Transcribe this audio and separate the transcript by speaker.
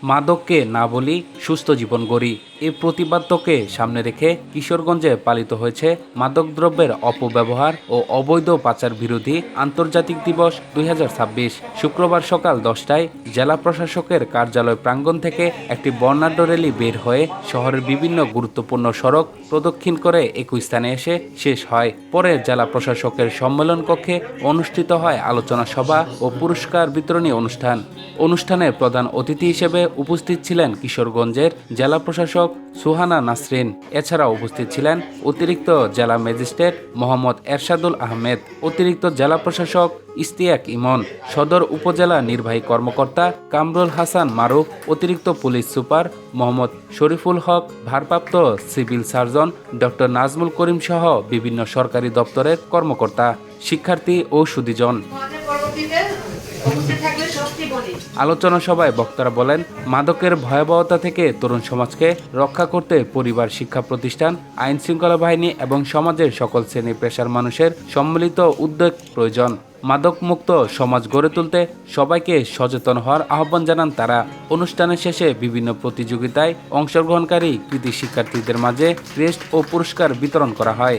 Speaker 1: মাদককে না বলি, সুস্থ জীবন গড়ি। এই প্রতিপাদ্যকে সামনে রেখে কিশোরগঞ্জে পালিত হয়েছে মাদকদ্রব্যের অপব্যবহার ও অবৈধ পাচার বিরোধী আন্তর্জাতিক দিবস 2026। শুক্রবার সকাল 10টায় জেলা প্রশাসকের কার্যালয় প্রাঙ্গণ থেকে একটি বর্ণাঢ্য র্যালি বের হয়ে শহরের বিভিন্ন গুরুত্বপূর্ণ সড়ক প্রদক্ষিণ করে একই স্থানে এসে শেষ হয়। পরে জেলা প্রশাসকের সম্মেলন কক্ষে অনুষ্ঠিত হয় আলোচনা সভা ও পুরস্কার বিতরণী অনুষ্ঠানে প্রধান অতিথি হিসেবে উপস্থিত ছিলেন কিশোরগঞ্জের জেলা প্রশাসক সুহানা নাসরিন। এছাড়া উপস্থিত ছিলেন অতিরিক্ত জেলা ম্যাজিস্ট্রেট মোহাম্মদ এরশাদুল আহমেদ, অতিরিক্ত জেলা প্রশাসক ইশতিয়াক ইমন, সদর উপজেলা নির্বাহী কর্মকর্তা কামরুল হাসান মারুফ, অতিরিক্ত পুলিশ সুপার মোহাম্মদ শরীফুল হক, ভারপ্রাপ্ত civil surgeon doctor Nazmul Karim সহ বিভিন্ন সরকারি দপ্তরের কর্মকর্তা, শিক্ষার্থী ও সুধীজন। আলোচনা সভায় বক্তারা বলেন, মাদকের ভয়াবহতা থেকে তরুণ সমাজকে রক্ষা করতে পরিবার, শিক্ষা প্রতিষ্ঠান, আইন শৃঙ্খলা বাহিনী এবং সমাজের সকল শ্রেণী পেশার মানুষের সম্মিলিত উদ্যোগ প্রয়োজন। মাদক মুক্ত সমাজ গড়ে তুলতে সবাইকে সচেতন হওয়ার আহ্বান জানান তারা। অনুষ্ঠানের শেষে বিভিন্ন প্রতিযোগিতায় অংশগ্রহণকারী কৃতি শিক্ষার্থীদের মাঝে ক্রেস্ট ও পুরস্কার বিতরণ করা হয়।